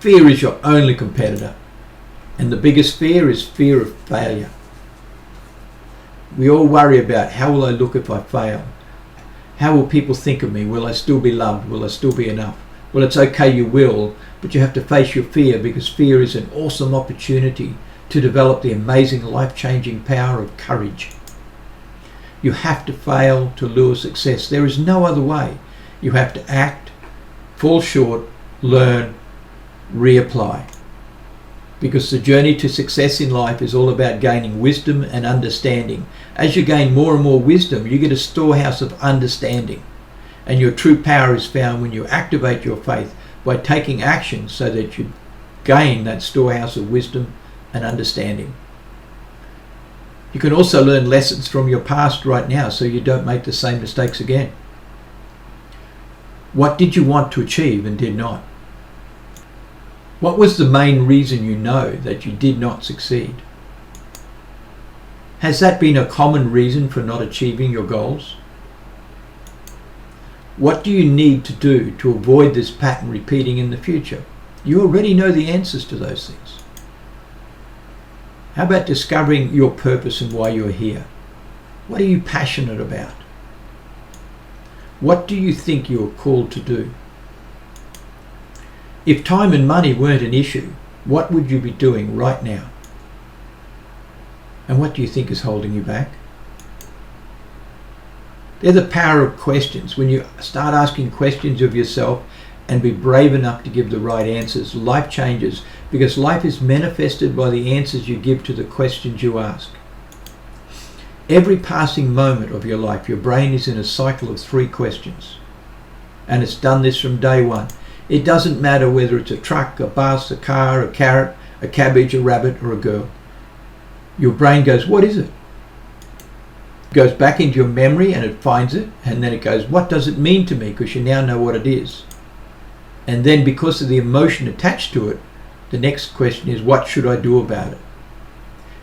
Fear is your only competitor. And the biggest fear is fear of failure. We all worry about, how will I look if I fail? How will people think of me? Will I still be loved? Will I still be enough? Well, it's okay, you will, but you have to face your fear, because fear is an awesome opportunity to develop the amazing life-changing power of courage. You have to fail to lure success. There is no other way. You have to act, fall short, learn, reapply. Because the journey to success in life is all about gaining wisdom and understanding. As you gain more and more wisdom, you get a storehouse of understanding. And your true power is found when you activate your faith by taking action, so that you gain that storehouse of wisdom and understanding. You can also learn lessons from your past right now, so you don't make the same mistakes again. What did you want to achieve and did not? What was the main reason you know that you did not succeed? Has that been a common reason for not achieving your goals? What do you need to do to avoid this pattern repeating in the future? You already know the answers to those things. How about discovering your purpose and why you're here? What are you passionate about? What do you think you're called to do? If time and money weren't an issue, what would you be doing right now? And what do you think is holding you back? They're the power of questions. When you start asking questions of yourself and be brave enough to give the right answers, life changes, because life is manifested by the answers you give to the questions you ask. Every passing moment of your life, your brain is in a cycle of 3 questions. And it's done this from day one. It doesn't matter whether it's a truck, a bus, a car, a carrot, a cabbage, a rabbit, or a girl. Your brain goes, what is it? It goes back into your memory and it finds it, and then it goes, what does it mean to me? Because you now know what it is. And then, because of the emotion attached to it, the next question is, what should I do about it?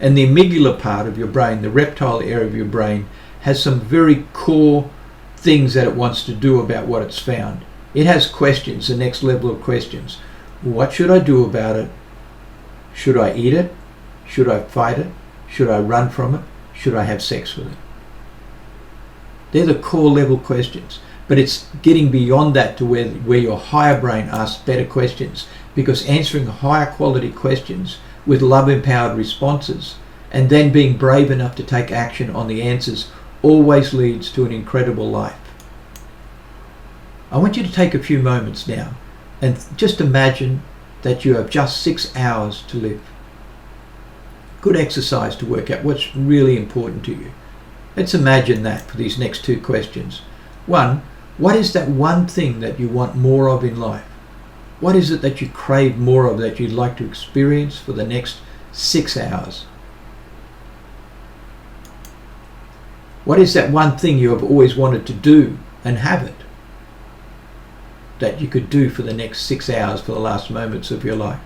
And the amygdala part of your brain, the reptile area of your brain, has some very core things that it wants to do about what it's found. It has questions, the next level of questions. What should I do about it? Should I eat it? Should I fight it? Should I run from it? Should I have sex with it? They're the core level questions. But it's getting beyond that to where your higher brain asks better questions, because answering higher quality questions with love-empowered responses and then being brave enough to take action on the answers always leads to an incredible life. I want you to take a few moments now and just imagine that you have just 6 hours to live. Good exercise to work out what's really important to you. Let's imagine that for these next 2 questions. 1, what is that one thing that you want more of in life? What is it that you crave more of, that you'd like to experience for the next 6 hours? What is that one thing you have always wanted to do and have it, that you could do for the next 6 hours, for the last moments of your life?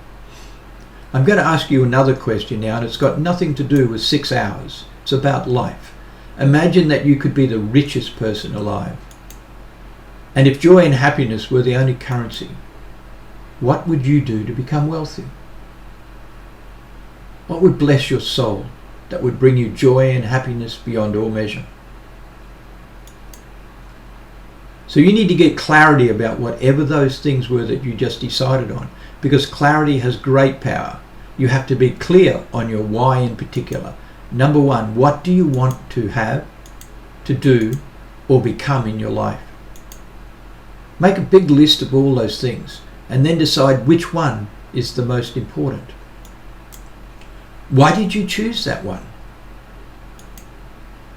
I'm going to ask you another question now, and it's got nothing to do with 6 hours. It's about life. Imagine that you could be the richest person alive. And if joy and happiness were the only currency, what would you do to become wealthy? What would bless your soul that would bring you joy and happiness beyond all measure? So you need to get clarity about whatever those things were that you just decided on, because clarity has great power. You have to be clear on your why in particular. Number 1, what do you want to have, to do, or become in your life? Make a big list of all those things and then decide which one is the most important. Why did you choose that one?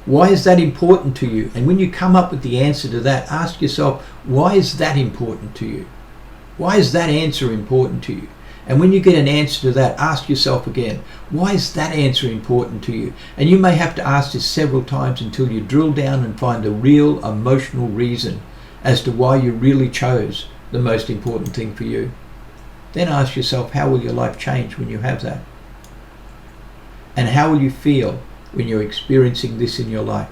Why is that important to you? And when you come up with the answer to that, ask yourself, why is that important to you? Why is that answer important to you? And when you get an answer to that, ask yourself again, why is that answer important to you? And you may have to ask this several times until you drill down and find the real emotional reason as to why you really chose the most important thing for you. Then ask yourself, how will your life change when you have that? And how will you feel when you're experiencing this in your life?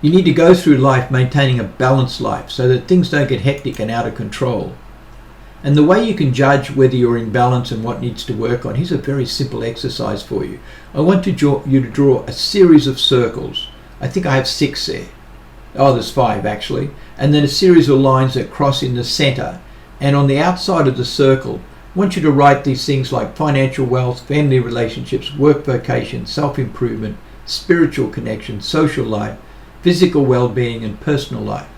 You need to go through life maintaining a balanced life so that things don't get hectic and out of control. And the way you can judge whether you're in balance and what needs to work on, here's a very simple exercise for you. I want you to draw a series of circles. I think I have 6 there. Oh, there's 5 actually. And then a series of lines that cross in the center. And on the outside of the circle, I want you to write these things like financial wealth, family relationships, work vocation, self-improvement, spiritual connection, social life, physical well-being, and personal life.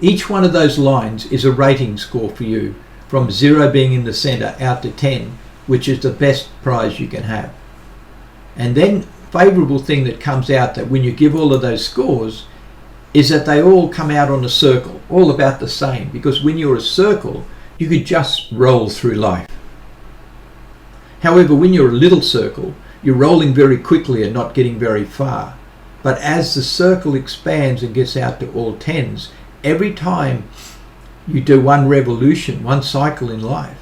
Each one of those lines is a rating score for you, from 0 being in the center out to 10, which is the best prize you can have. And then favorable thing that comes out that when you give all of those scores is that they all come out on a circle, all about the same, because when you're a circle, you could just roll through life. However, when you're a little circle, you're rolling very quickly and not getting very far. But as the circle expands and gets out to all 10s, every time you do one revolution, one cycle in life,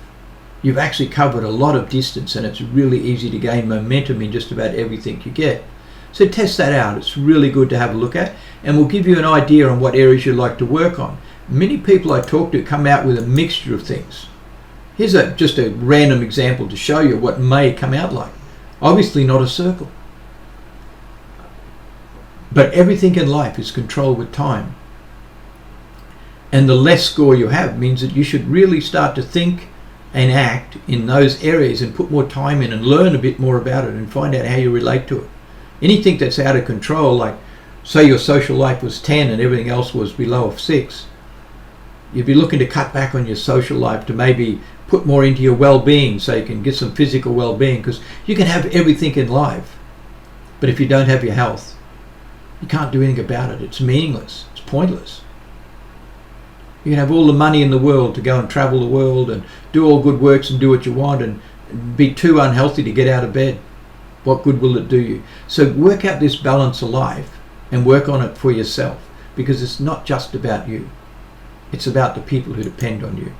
you've actually covered a lot of distance, and it's really easy to gain momentum in just about everything you get. So test that out. It's really good to have a look at, and we'll give you an idea on what areas you'd like to work on. Many people I talk to come out with a mixture of things. Here's just a random example to show you what may come out like. Obviously not a circle. But everything in life is controlled with time. And the less score you have means that you should really start to think and act in those areas and put more time in and learn a bit more about it and find out how you relate to it. Anything that's out of control, like say your social life was 10 and everything else was below a 6, you'd be looking to cut back on your social life to maybe put more into your well-being so you can get some physical well-being, because you can have everything in life, but if you don't have your health, you can't do anything about it. It's meaningless. It's pointless. You can have all the money in the world to go and travel the world and do all good works and do what you want and be too unhealthy to get out of bed. What good will it do you? So work out this balance of life and work on it for yourself, because it's not just about you. It's about the people who depend on you.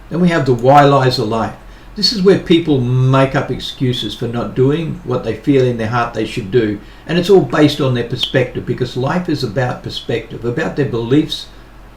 Then we have the why lies of life. This is where people make up excuses for not doing what they feel in their heart they should do. And it's all based on their perspective, because life is about perspective, about their beliefs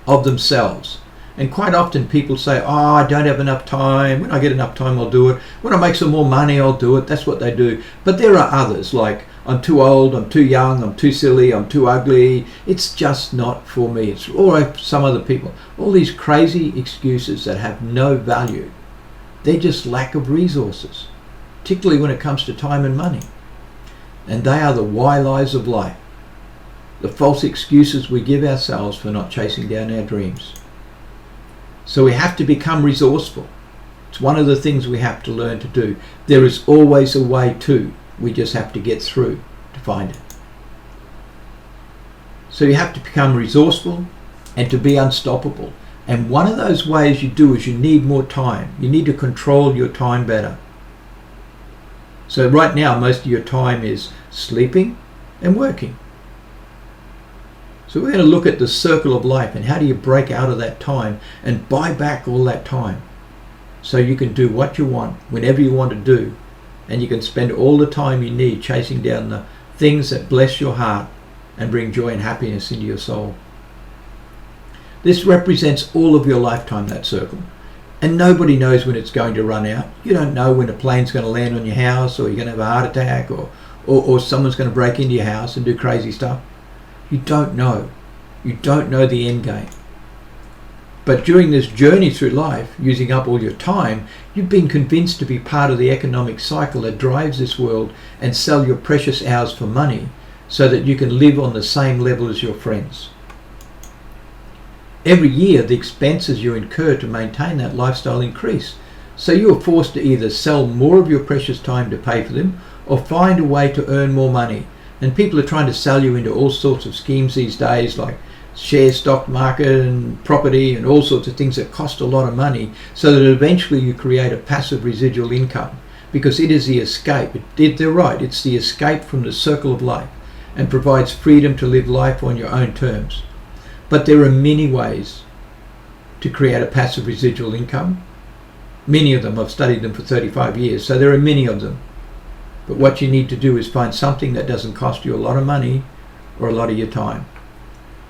of themselves. And quite often people say, oh, I don't have enough time. When I get enough time, I'll do it. When I make some more money, I'll do it. That's what they do. But there are others, like, I'm too old, I'm too young, I'm too silly, I'm too ugly. It's just not for me. It's or some other people. All these crazy excuses that have no value. They're just lack of resources, particularly when it comes to time and money. And they are the why lies of life. The false excuses we give ourselves for not chasing down our dreams. So we have to become resourceful. It's one of the things we have to learn to do. There is always a way to. We just have to get through to find it. So you have to become resourceful and to be unstoppable. And one of those ways you do is you need more time. You need to control your time better. So right now, most of your time is sleeping and working. So we're going to look at the circle of life and how do you break out of that time and buy back all that time so you can do what you want whenever you want to do, and you can spend all the time you need chasing down the things that bless your heart and bring joy and happiness into your soul. This represents all of your lifetime, that circle. And nobody knows when it's going to run out. You don't know when a plane's going to land on your house, or you're going to have a heart attack, or someone's going to break into your house and do crazy stuff. You don't know. You don't know the end game. But during this journey through life, using up all your time, you've been convinced to be part of the economic cycle that drives this world and sell your precious hours for money so that you can live on the same level as your friends. Every year, the expenses you incur to maintain that lifestyle increase. So you are forced to either sell more of your precious time to pay for them or find a way to earn more money. And people are trying to sell you into all sorts of schemes these days, like share stock market and property and all sorts of things that cost a lot of money, so that eventually you create a passive residual income, because it is the escape. They're right, it's the escape from the circle of life and provides freedom to live life on your own terms. But there are many ways to create a passive residual income. Many of them, I've studied them for 35 years, so there are many of them. But what you need to do is find something that doesn't cost you a lot of money or a lot of your time.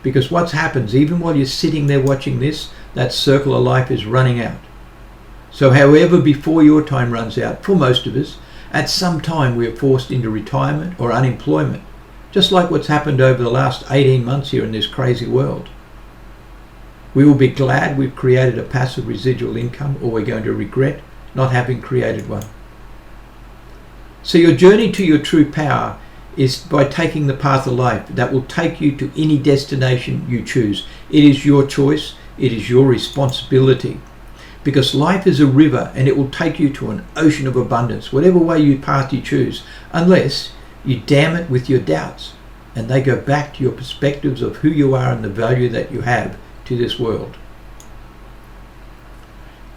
Because what happens, even while you're sitting there watching this, that circle of life is running out. So however, before your time runs out, for most of us, at some time we are forced into retirement or unemployment, just like what's happened over the last 18 months here in this crazy world. We will be glad we've created a passive residual income, or we're going to regret not having created one. So your journey to your true power is by taking the path of life that will take you to any destination you choose. It is your choice. It is your responsibility. Because life is a river and it will take you to an ocean of abundance, whatever path you choose, unless you dam it with your doubts and they go back to your perspectives of who you are and the value that you have to this world.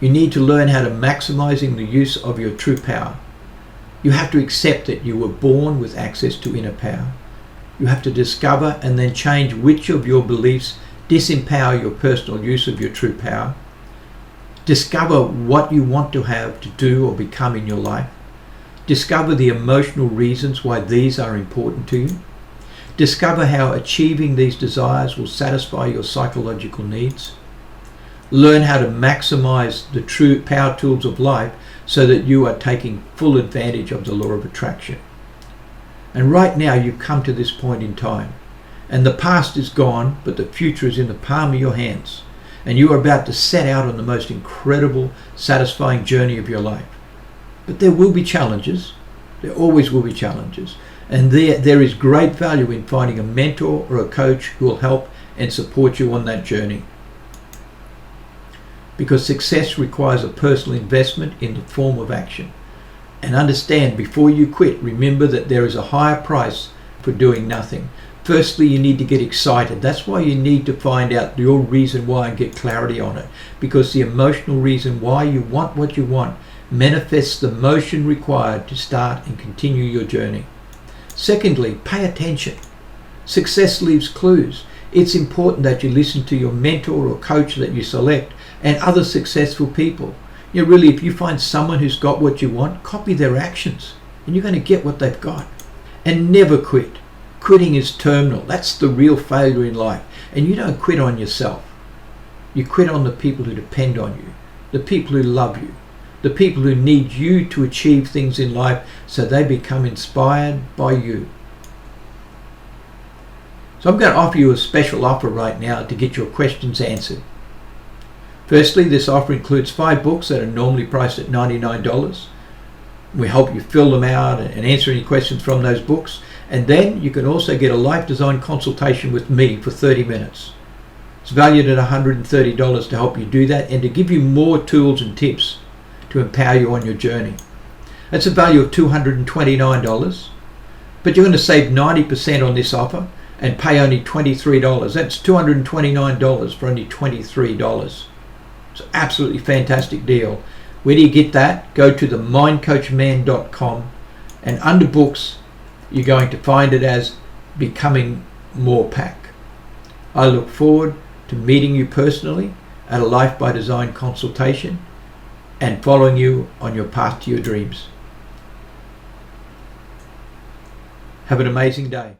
You need to learn how to maximizing the use of your true power. You have to accept that you were born with access to inner power. You have to discover and then change which of your beliefs disempower your personal use of your true power. Discover what you want to have, to do, or become in your life. Discover the emotional reasons why these are important to you. Discover how achieving these desires will satisfy your psychological needs. Learn how to maximize the true power tools of life so that you are taking full advantage of the law of attraction. And right now you've come to this point in time, and the past is gone, but the future is in the palm of your hands. And you are about to set out on the most incredible, satisfying journey of your life. But there will be challenges. There always will be challenges. And there is great value in finding a mentor or a coach who will help and support you on that journey. Because success requires a personal investment in the form of action. And understand, before you quit, remember that there is a higher price for doing nothing. Firstly, you need to get excited. That's why you need to find out your reason why and get clarity on it. Because the emotional reason why you want what you want manifests the motion required to start and continue your journey. Secondly, pay attention. Success leaves clues. It's important that you listen to your mentor or coach that you select and other successful people. You know, really, if you find someone who's got what you want, copy their actions and you're going to get what they've got. And never quit. Quitting is terminal. That's the real failure in life. And you don't quit on yourself. You quit on the people who depend on you, the people who love you, the people who need you to achieve things in life so they become inspired by you. So I'm going to offer you a special offer right now to get your questions answered. Firstly, this offer includes 5 books that are normally priced at $99. We help you fill them out and answer any questions from those books. And then you can also get a life design consultation with me for 30 minutes. It's valued at $130 to help you do that and to give you more tools and tips to empower you on your journey. That's a value of $229, but you're going to save 90% on this offer and pay only $23. That's $229 for only $23. It's an absolutely fantastic deal. Where do you get that? Go to themindcoachman.com and under books, you're going to find it as Becoming More Pack. I look forward to meeting you personally at a Life by Design consultation and following you on your path to your dreams. Have an amazing day.